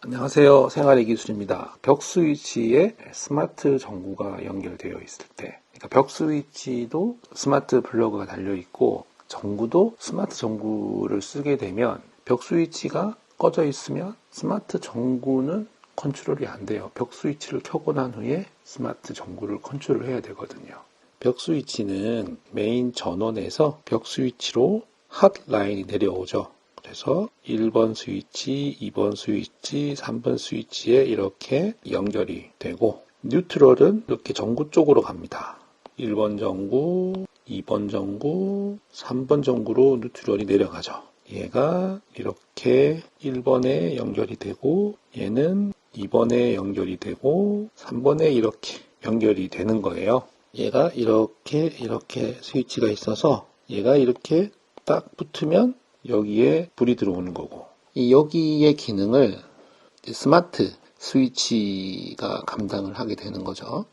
안녕하세요. 생활의 기술입니다. 벽 스위치에 스마트 전구가 연결되어 있을 때, 그러니까 벽 스위치도 스마트 플러그가 달려 있고 전구도 스마트 전구를 쓰게 되면 벽 스위치가 꺼져 있으면 스마트 전구는 컨트롤이 안 돼요. 벽 스위치를 켜고 난 후에 스마트 전구를 컨트롤해야 되거든요. 벽 스위치는 메인 전원에서 벽 스위치로 핫 라인이 내려오죠. 그래서 1번 스위치, 2번 스위치, 3번 스위치에 이렇게 연결이 되고 뉴트럴은 이렇게 전구 쪽으로 갑니다. 1번 전구, 2번 전구, 3번 전구로 뉴트럴이 내려가죠. 얘가 이렇게 1번에 연결이 되고 얘는 2번에 연결이 되고 3번에 이렇게 연결이 되는 거예요. 얘가 이렇게 스위치가 있어서 얘가 이렇게 딱 붙으면 여기에 불이 들어오는 거고 이 여기의 기능을 스마트 스위치가 감당을 하게 되는 거죠.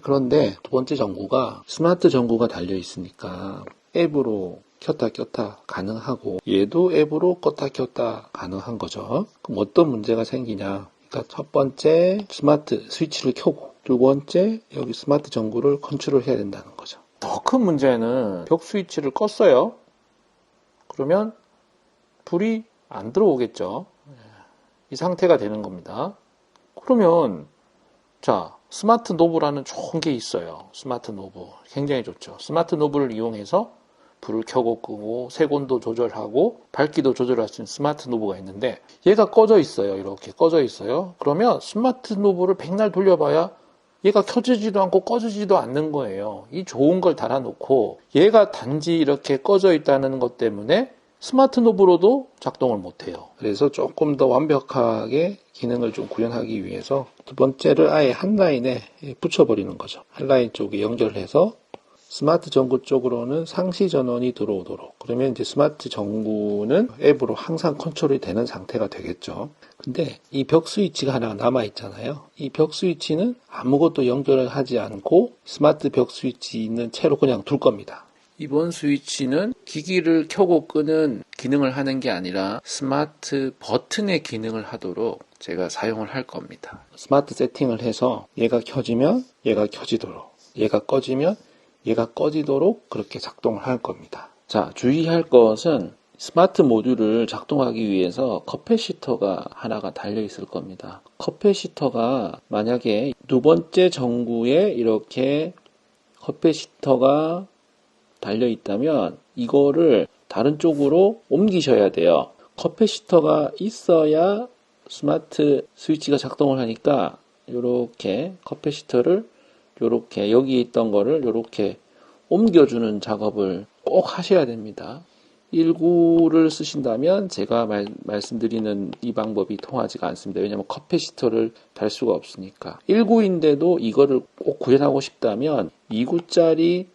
그런데 두 번째 전구가 스마트 전구가 달려 있으니까 앱으로 켰다 꼈다 가능하고 얘도 앱으로 껐다 켰다 가능한 거죠. 그럼 어떤 문제가 생기냐? 그러니까 첫 번째 스마트 스위치를 켜고 두 번째 여기 스마트 전구를 컨트롤 해야 된다는 거죠. 더 큰 문제는 벽 스위치를 껐어요. 그러면 불이 안 들어오겠죠. 이 상태가 되는 겁니다. 그러면 자 스마트 노브라는 좋은 게 있어요. 스마트 노브 굉장히 좋죠. 스마트 노브를 이용해서 불을 켜고 끄고 색온도 조절하고 밝기도 조절할 수 있는 스마트 노브가 있는데 얘가 꺼져 있어요. 이렇게 꺼져 있어요. 그러면 스마트 노브를 백날 돌려봐야 얘가 켜지지도 않고 꺼지지도 않는 거예요. 이 좋은 걸 달아놓고 얘가 단지 이렇게 꺼져 있다는 것 때문에 스마트 노브로도 작동을 못해요. 그래서 조금 더 완벽하게 기능을 좀 구현하기 위해서 두 번째를 아예 한 라인에 붙여버리는 거죠. 한 라인 쪽에 연결해서 스마트 전구 쪽으로는 상시 전원이 들어오도록. 그러면 이제 스마트 전구는 앱으로 항상 컨트롤이 되는 상태가 되겠죠. 근데 이 벽 스위치가 하나 남아 있잖아요. 이 벽 스위치는 아무것도 연결을 하지 않고 스마트 벽 스위치 있는 채로 그냥 둘 겁니다. 이번 스위치는 기기를 켜고 끄는 기능을 하는 게 아니라 스마트 버튼의 기능을 하도록 제가 사용을 할 겁니다. 스마트 세팅을 해서 얘가 켜지면 얘가 켜지도록, 얘가 꺼지면 얘가 꺼지도록 그렇게 작동을 할 겁니다. 자, 주의할 것은 스마트 모듈을 작동하기 위해서 커패시터가 하나가 달려 있을 겁니다. 커패시터가 만약에 두 번째 전구에 이렇게 커패시터가 달려 있다면 이거를 다른 쪽으로 옮기셔야 돼요. 커패시터가 있어야 스마트 스위치가 작동을 하니까 이렇게 커패시터를 이렇게 여기 있던 거를 이렇게 옮겨주는 작업을 꼭 하셔야 됩니다. 19를 쓰신다면 제가 말씀드리는 이 방법이 통하지가 않습니다. 왜냐하면 커패시터를 달 수가 없으니까. 19인데도 이거를 꼭 구현하고 싶다면 29짜리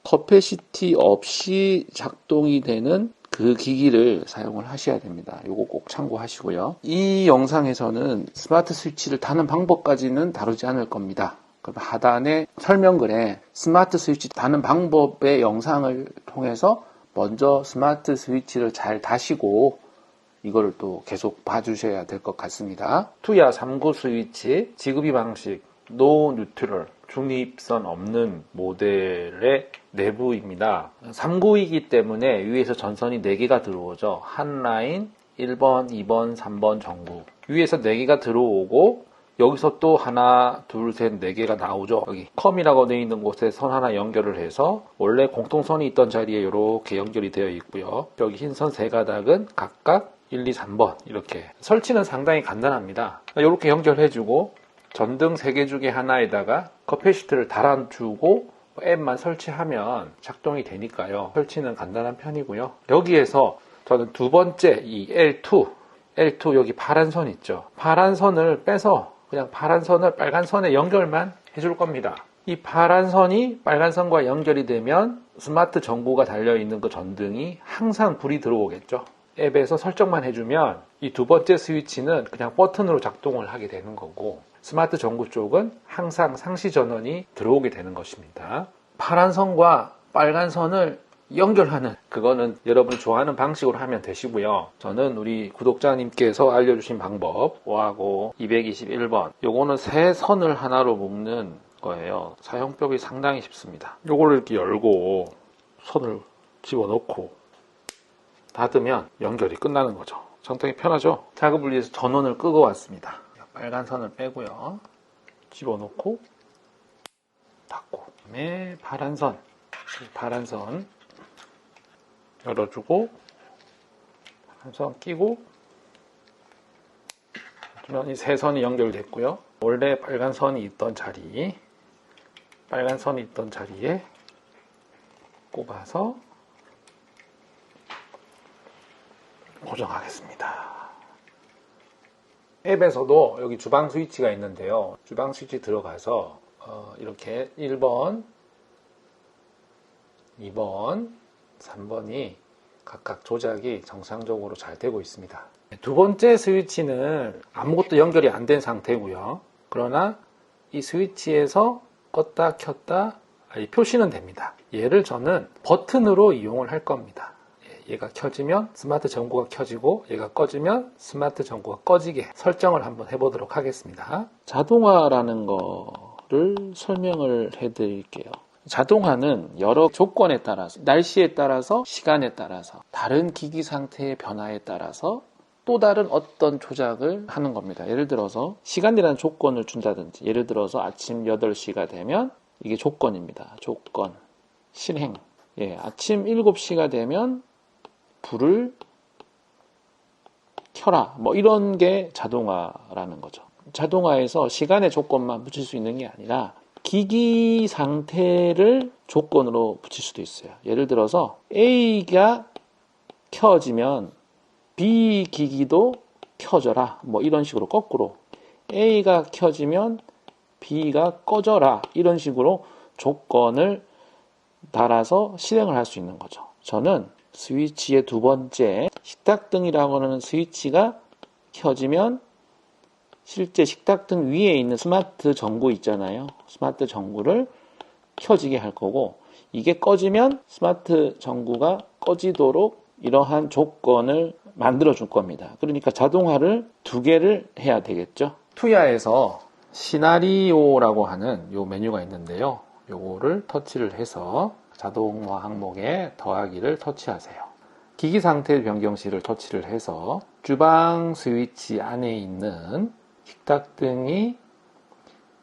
커패시티 없이 작동이 되는 그 기기를 사용을 하셔야 됩니다. 이거 꼭 참고하시고요. 이 영상에서는 스마트 스위치를 다는 방법까지는 다루지 않을 겁니다. 그럼 하단에 설명글에 스마트 스위치 다는 방법의 영상을 통해서 먼저 스마트 스위치를 잘 다시고 이거를 또 계속 봐주셔야 될 것 같습니다. 투야 3구 스위치 지급이 방식 노 뉴트럴 중립선 없는 모델의 내부입니다. 3구이기 때문에 위에서 전선이 4개가 들어오죠. 한 라인 1번, 2번, 3번 전구 위에서 4개가 들어오고 여기서 또 하나, 둘, 셋, 4개가 나오죠. 여기 컴이라고 되어 있는 곳에 선 하나 연결을 해서 원래 공통선이 있던 자리에 이렇게 연결이 되어 있고요. 여기 흰 선 3가닥은 각각 1, 2, 3번 이렇게 설치는 상당히 간단합니다. 이렇게 연결해주고 전등 3개 중에 하나에다가 커패시터를 달아주고 앱만 설치하면 작동이 되니까요. 설치는 간단한 편이고요. 여기에서 저는 두 번째 이 L2 여기 파란 선 있죠. 파란 선을 빼서 그냥 파란 선을 빨간 선에 연결만 해줄 겁니다. 이 파란 선이 빨간 선과 연결이 되면 스마트 전구가 달려있는 그 전등이 항상 불이 들어오겠죠. 앱에서 설정만 해주면 이 두 번째 스위치는 그냥 버튼으로 작동을 하게 되는 거고 스마트 전구 쪽은 항상 상시 전원이 들어오게 되는 것입니다. 파란 선과 빨간 선을 연결하는 그거는 여러분이 좋아하는 방식으로 하면 되시고요. 저는 우리 구독자님께서 알려주신 방법 5하고 221번 요거는 세 선을 하나로 묶는 거예요. 사용법이 상당히 쉽습니다. 요거를 이렇게 열고 선을 집어넣고 닫으면 연결이 끝나는 거죠. 상당히 편하죠? 작업을 위해서 전원을 끄고 왔습니다. 빨간 선을 빼고요. 집어넣고 닫고 그다음에 파란 선 열어주고 파란 선 끼고 그러면 이 세 선이 연결됐고요. 원래 빨간 선이 있던 자리에 꼽아서 고정하겠습니다. 앱에서도 여기 주방 스위치가 있는데요. 주방 스위치 들어가서 이렇게 1번, 2번, 3번이 각각 조작이 정상적으로 잘 되고 있습니다. 두 번째 스위치는 아무것도 연결이 안 된 상태고요. 그러나 이 스위치에서 껐다 켰다 이 표시는 됩니다. 얘를 저는 버튼으로 이용을 할 겁니다. 얘가 켜지면 스마트 전구가 켜지고 얘가 꺼지면 스마트 전구가 꺼지게 설정을 한번 해보도록 하겠습니다. 자동화라는 거를 설명을 해드릴게요. 자동화는 여러 조건에 따라서, 날씨에 따라서, 시간에 따라서, 다른 기기 상태의 변화에 따라서 또 다른 어떤 조작을 하는 겁니다. 예를 들어서 시간이라는 조건을 준다든지, 예를 들어서 아침 8시가 되면 이게 조건입니다. 조건, 실행. 아침 7시가 되면 불을 켜라. 뭐 이런 게 자동화라는 거죠. 자동화에서 시간의 조건만 붙일 수 있는 게 아니라 기기 상태를 조건으로 붙일 수도 있어요. 예를 들어서 A가 켜지면 B 기기도 켜져라. 뭐 이런 식으로 거꾸로 A가 켜지면 B가 꺼져라. 이런 식으로 조건을 달아서 실행을 할 수 있는 거죠. 저는 스위치의 두 번째 식탁등이라고 하는 스위치가 켜지면 실제 식탁등 위에 있는 스마트 전구 있잖아요. 스마트 전구를 켜지게 할 거고, 이게 꺼지면 스마트 전구가 꺼지도록 이러한 조건을 만들어 줄 겁니다. 그러니까 자동화를 두 개를 해야 되겠죠. 투야에서 시나리오라고 하는 요 메뉴가 있는데요. 요거를 터치를 해서 자동화 항목에 더하기를 터치하세요. 기기 상태 변경시를 터치를 해서 주방 스위치 안에 있는 식탁등이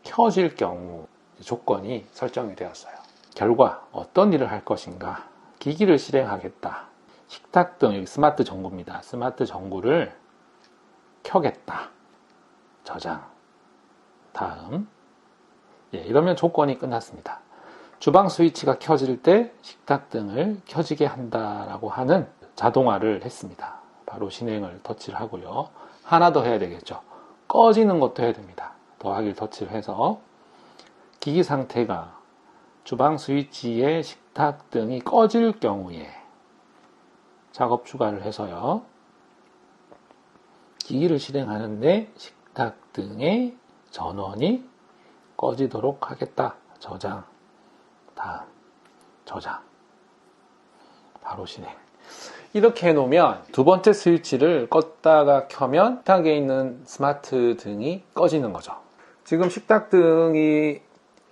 켜질 경우 조건이 설정이 되었어요. 결과 어떤 일을 할 것인가? 기기를 실행하겠다. 식탁등, 여기 스마트 전구입니다. 스마트 전구를 켜겠다. 저장. 다음. 이러면 조건이 끝났습니다. 주방 스위치가 켜질 때 식탁등을 켜지게 한다라고 하는 자동화를 했습니다. 바로 실행을 터치를 하고요. 하나 더 해야 되겠죠. 꺼지는 것도 해야 됩니다. 더하기를 터치를 해서 기기 상태가 주방 스위치의 식탁등이 꺼질 경우에 작업 추가를 해서요. 기기를 실행하는데 식탁등의 전원이 꺼지도록 하겠다. 저장. 다음. 저장. 바로 실행. 이렇게 해놓으면 두 번째 스위치를 껐다가 켜면 식탁에 있는 스마트 등이 꺼지는 거죠. 지금 식탁등이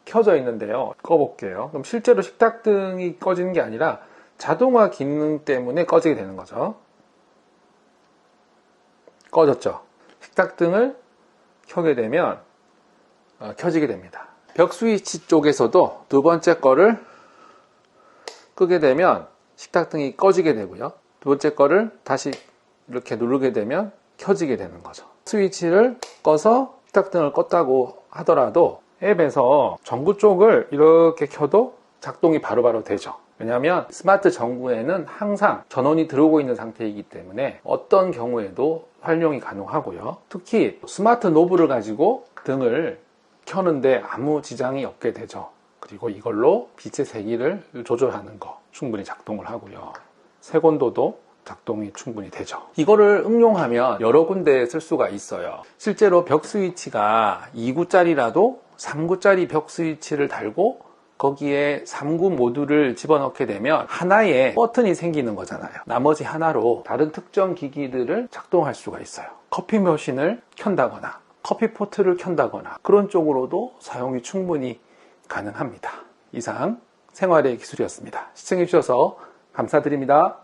켜져 있는데요. 꺼볼게요. 그럼 실제로 식탁등이 꺼지는 게 아니라 자동화 기능 때문에 꺼지게 되는 거죠. 꺼졌죠. 식탁등을 켜게 되면 켜지게 됩니다. 벽 스위치 쪽에서도 두 번째 거를 끄게 되면 식탁등이 꺼지게 되고요. 두 번째 거를 다시 이렇게 누르게 되면 켜지게 되는 거죠. 스위치를 꺼서 식탁등을 껐다고 하더라도 앱에서 전구 쪽을 이렇게 켜도 작동이 바로바로 되죠. 왜냐하면 스마트 전구에는 항상 전원이 들어오고 있는 상태이기 때문에 어떤 경우에도 활용이 가능하고요. 특히 스마트 노브를 가지고 등을 켜는데 아무 지장이 없게 되죠. 그리고 이걸로 빛의 세기를 조절하는 거 충분히 작동을 하고요. 색온도도 작동이 충분히 되죠. 이거를 응용하면 여러 군데에 쓸 수가 있어요. 실제로 벽 스위치가 2구짜리라도 3구짜리 벽 스위치를 달고 거기에 3구 모듈을 집어넣게 되면 하나의 버튼이 생기는 거잖아요. 나머지 하나로 다른 특정 기기들을 작동할 수가 있어요. 커피 머신을 켠다거나 커피포트를 켠다거나 그런 쪽으로도 사용이 충분히 가능합니다. 이상 생활의 기술이었습니다. 시청해 주셔서 감사드립니다.